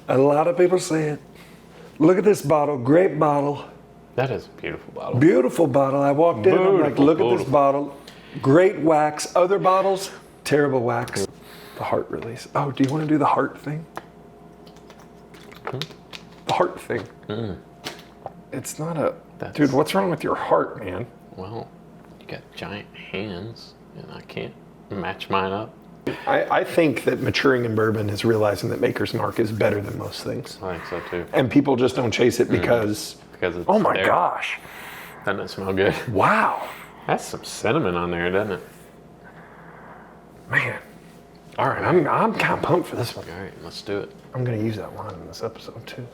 A lot of people say it. Look at this bottle, great bottle. That is a beautiful bottle. Beautiful bottle. I walked in, I'm like, look at this bottle. Great wax. Other bottles, terrible wax. The heart release. Oh, do you want to do the heart thing? The heart thing. It's not a... Dude, what's wrong with your heart, man? Well, you got giant hands, and I can't match mine up. I think that maturing in bourbon is realizing that Maker's Mark is better than most things. I think so too. And people just don't chase it because it's oh my there. gosh. Doesn't it smell good? Wow. That's some cinnamon on there, doesn't it? Man. All right, I'm kind of pumped for this one. All right, let's do it. I'm going to use that line in this episode too.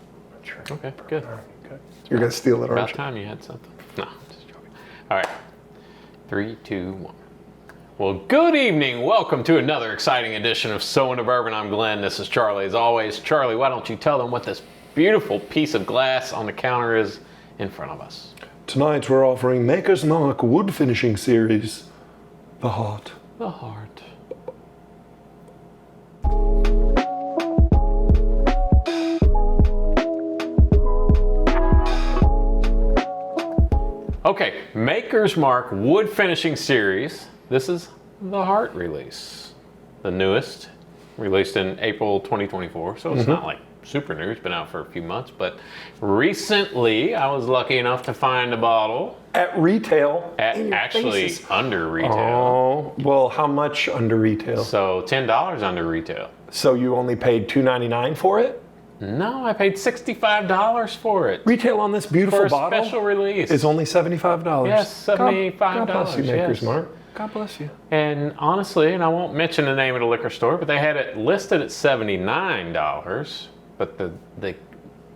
Okay, good. All right, good. You're going to steal it, aren't About you? time you had something. No, just joking. All right, 3, 2, 1. Well, good evening. Welcome to another exciting edition of So Into Bourbon. I'm Glenn. This is Charlie. As always, Charlie, why don't you tell them what this beautiful piece of glass on the counter is in front of us? Tonight we're offering Maker's Mark Wood Finishing Series, The Heart. The heart. Okay, Maker's Mark Wood Finishing Series. This is the Heart release. The newest, released in April 2024, so it's not like super new. It's been out for a few months, but recently I was lucky enough to find a bottle. At retail? Actually, under retail. Oh, well, how much under retail? So $10 under retail. So you only paid $2.99 for it? No, I paid $65 for it. Retail on this beautiful For a bottle special release. is only $75. Yes, $75. God bless you, Maker's yes. Mark. God bless you. And honestly, and I won't mention the name of the liquor store, but they had it listed at $79. But the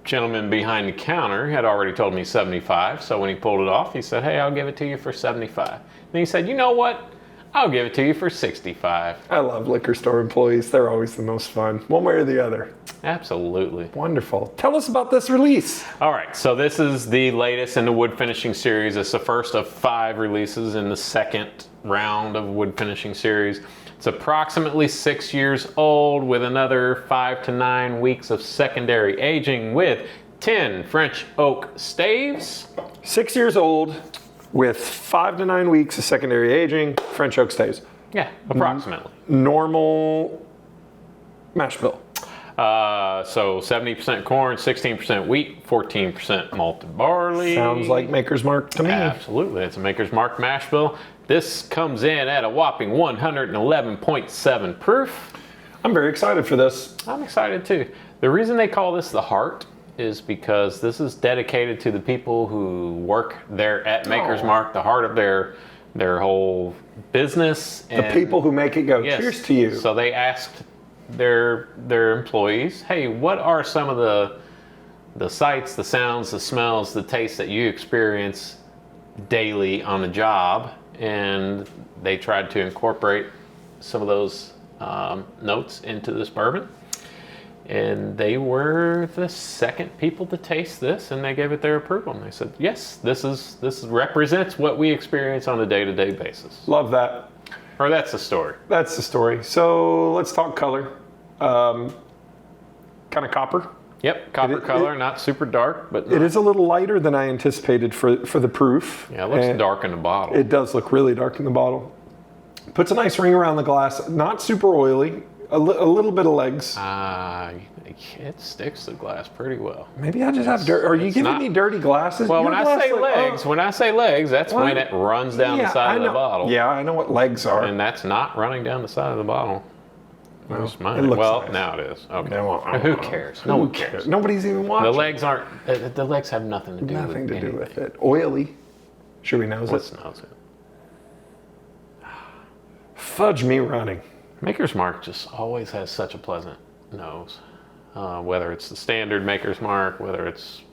gentleman behind the counter had already told me $75. So when he pulled it off, he said, "Hey, I'll give it to you for $75." And he said, "You know what? I'll give it to you for $65." I love liquor store employees. They're always the most fun, one way or the other. Absolutely. Wonderful. Tell us about this release. All right, so this is the latest in the wood finishing series. It's the first of 5 releases in the second round of wood finishing series. It's approximately 6 years old with another 5 to 9 weeks of secondary aging with 10 French oak staves. 6 years old with 5 to 9 weeks of secondary aging, French oak staves. Yeah, approximately. Normal mash bill. So 70% corn, 16% wheat, 14% malted barley. Sounds like Maker's Mark to me. Absolutely, it's a Maker's Mark mash bill. This comes in at a whopping 111.7 proof. I'm very excited for this. I'm excited too. The reason they call this the Heart is because this is dedicated to the people who work there at Maker's Mark, the heart of their whole business. The people who make it go. Yes. Cheers to you. So they asked their employees, "Hey, what are some of the sights, the sounds, the smells, the tastes that you experience daily on the job?" And they tried to incorporate some of those notes into this bourbon. And they were the second people to taste this, and they gave it their approval. And they said, "Yes, this represents what we experience on a day-to-day basis." Love that. Or that's the story. That's the story. So let's talk color. Kind of copper. Yep, copper color, not super dark, but It is a little lighter than I anticipated for the proof. Yeah, it looks dark in the bottle. It does look really dark in the bottle. Puts a nice ring around the glass. Not super oily. A little bit of legs. It sticks to the glass pretty well. Maybe I just have dirt. Are you giving me dirty glasses? Well, Your when I say legs, that's What? when it runs down the side of the bottle. Yeah, I know what legs are. And that's not running down the side of the bottle. Where's mine? it looks Well, nice. now it is. Okay. No, Who cares? No one cares. Nobody's even watching. The legs aren't. The legs have nothing to do with Nothing to do anything. with it. Oily. Should we nose Let's it? nose it. Fudge me running. Maker's Mark just always has such a pleasant nose. Whether it's the standard Maker's Mark, whether it's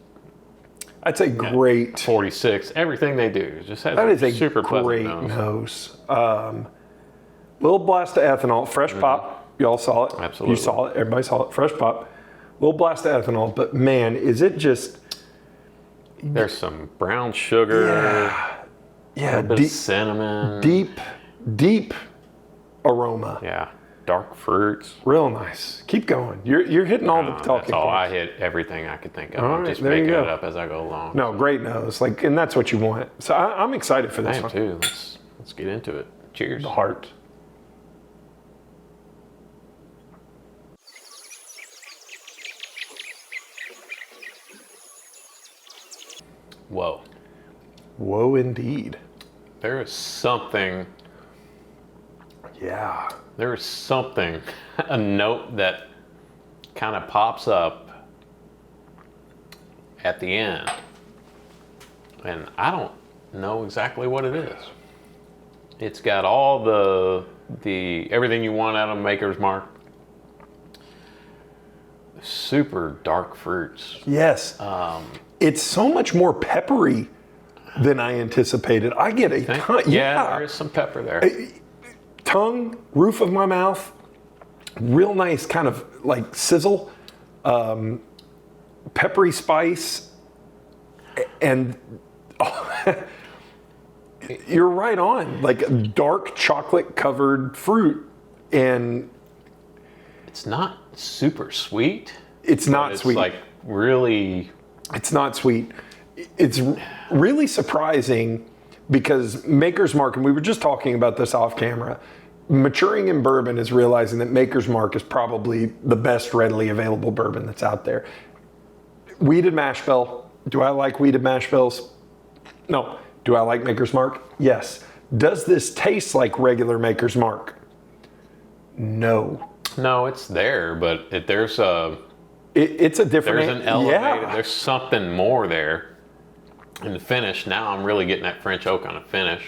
I'd say great. 46, everything they do just has That is a super great pleasant nose. Little blast of ethanol, fresh pop. Y'all saw it. Absolutely. You saw it. Everybody saw it. Fresh pop. Little blast of ethanol. But man, is it just... There's some brown sugar. Yeah. A bit of cinnamon. Deep aroma. Yeah. dark fruits. Real nice. Keep going. You're hitting all the talking That's all. I points. hit everything I could think of. All I'm right, just there you making go. it up as I go along. No, great nose. Like, and that's what you want. So I'm excited for I this am one. too. Let's get into it. Cheers. The heart. Whoa. Whoa, indeed. There is something. Yeah. There is something. A note that kind of pops up at the end, and I don't know exactly what it is. It's got all the everything you want out of Maker's Mark. Super dark fruits. Yes. It's so much more peppery than I anticipated. I get a ton. Yeah, there is some pepper there. Tongue, roof of my mouth, real nice kind of like sizzle, peppery spice, and you're right on. Like a dark chocolate covered fruit, and It's not super sweet. it's not It's sweet. like really. It's not sweet. It's really surprising because Maker's Mark, and we were just talking about this off camera, maturing in bourbon is realizing that Maker's Mark is probably the best readily available bourbon that's out there. Wheated mash bill. Do I like wheated mash bills? No. Do I like Maker's Mark? Yes. Does this taste like regular Maker's Mark? No. No, it's there, but It's a different. there's an elevated. Yeah. There's something more there in the finish. Now I'm really getting that French oak on a finish.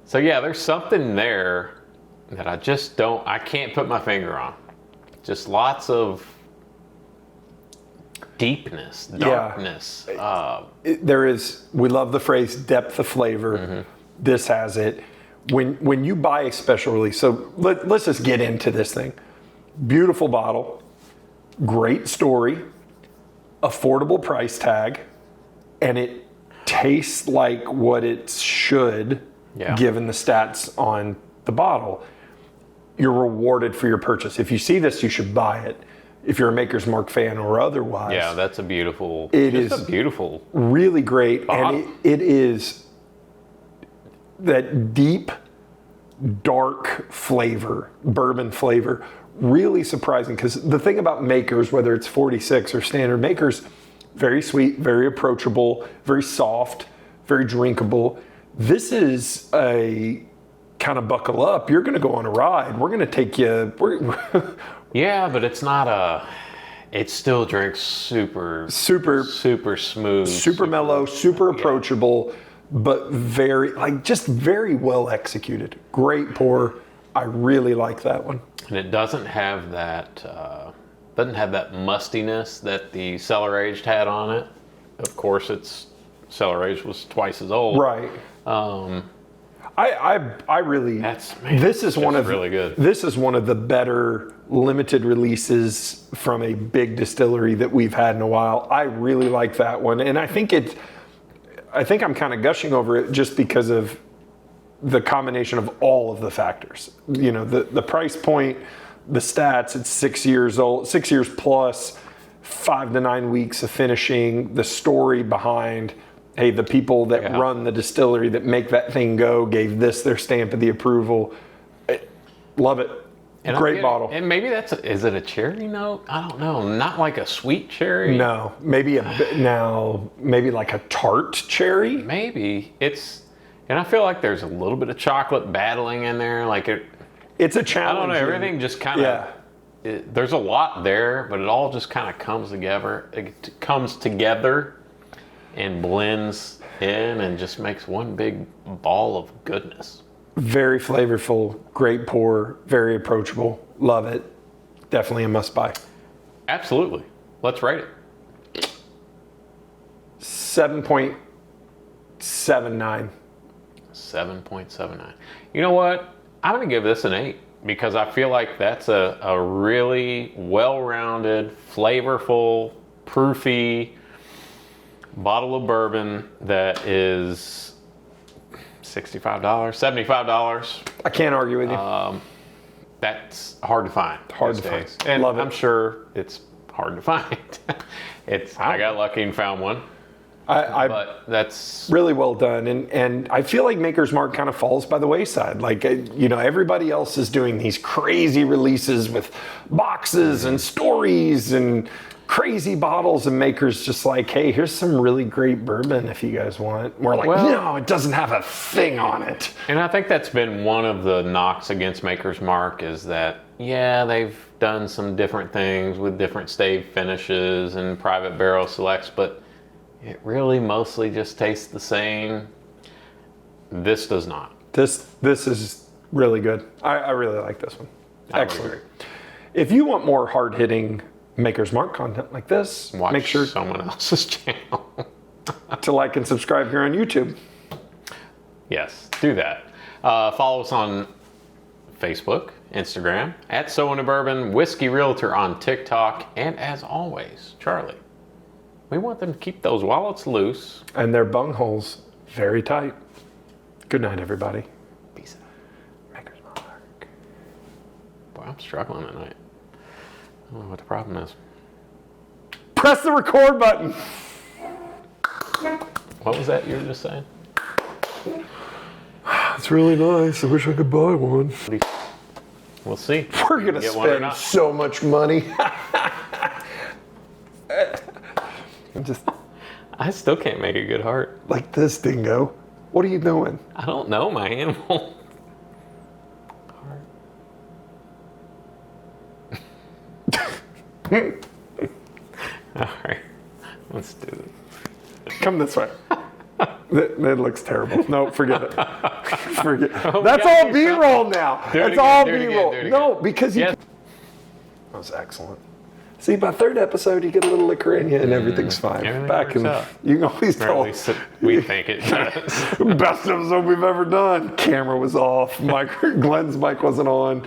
So yeah, there's something there that I can't put my finger on. Just lots of deepness, darkness. There is, we love the phrase depth of flavor. Mm-hmm. This has it. When you buy a special release, so let's just get into this thing. Beautiful bottle, great story, affordable price tag, and it tastes like what it should, given the stats on the bottle. You're rewarded for your purchase. If you see this, you should buy it. If you're a Maker's Mark fan or otherwise. Yeah, that's a beautiful. It just is a beautiful. really great, bottle. and it is that deep, dark flavor, bourbon flavor. Really surprising, because the thing about Makers, whether it's 46 or standard Makers, very sweet, very approachable, very soft, very drinkable. This is a kind of buckle up. You're going to go on a ride. We're going to take you. Yeah, but it's not a. It still drinks super smooth, super mellow, super approachable, but very well executed. Great pour. I really like that one. And it doesn't have that mustiness that the cellar aged had on it. Of course, its cellar aged was twice as old. Right. I really. This is one of really good. This is one of the better limited releases from a big distillery that we've had in a while. I really like that one, and I think I'm kind of gushing over it just because of the combination of all of the factors. You know, the price point, the stats. It's 6 years old, 6 years plus, 5 to 9 weeks of finishing. The story behind. Hey, the people that run the distillery that make that thing go gave this their stamp of the approval. Love it. And Great bottle. And maybe is it a cherry note? I don't know. Not like a sweet cherry. No, maybe maybe like a tart cherry. Maybe and I feel like there's a little bit of chocolate battling in there. Like it's a challenge. I don't know. Everything just kind of. Yeah. There's a lot there, but it all just kind of comes together. It comes together and blends in and just makes one big ball of goodness. Very flavorful, great pour, very approachable. Love it. Definitely a must buy. Absolutely. Let's rate it. 7.79. 7.79. You know what? I'm going to give this an 8 because I feel like that's a really well-rounded, flavorful, proofy bottle of bourbon that is $65, $75. I can't argue with you. That's hard to find. Hard these to find. days. And Love it. I'm sure it's hard to find. I got lucky and found one. But that's really well done, and I feel like Maker's Mark kind of falls by the wayside. Like, everybody else is doing these crazy releases with boxes and stories and crazy bottles, and Maker's just like, hey, here's some really great bourbon if you guys want. We're like, no, it doesn't have a thing on it. And I think that's been one of the knocks against Maker's Mark is that, yeah, they've done some different things with different stave finishes and private barrel selects, but it really mostly just tastes the same. This does not. This is really good. I really like this one. Excellent. Agree. If you want more hard-hitting Maker's Mark content like this, Watch make sure someone else's channel. to like and subscribe here on YouTube. Yes, do that. Follow us on Facebook, Instagram, at So Into Bourbon, Whiskey Realtor on TikTok, and as always, Charlie, we want them to keep those wallets loose. And their bungholes very tight. Good night, everybody. Peace out. Maker's Mark. Boy, I'm struggling tonight. I don't know what the problem is. Press the record button. What was that you were just saying? It's really nice. I wish I could buy one. We'll see. We're going to Get one or spend not. so much money. I still can't make a good heart. Like this, Dingo. What are you doing? I don't know my animal. All right, let's do this. Come this way. That looks terrible. No, forget it. Forget. Oh, That's yeah, all do B-roll now. Do it That's again, all do it again, B-roll. do it again. No, because you. Yes. That was excellent. See, by third episode, you get a little liquor in you, and everything's fine. everything Back works in, out. you can always Or tell. at least we think it does. Best episode we've ever done. Camera was off. Glenn's mic wasn't on.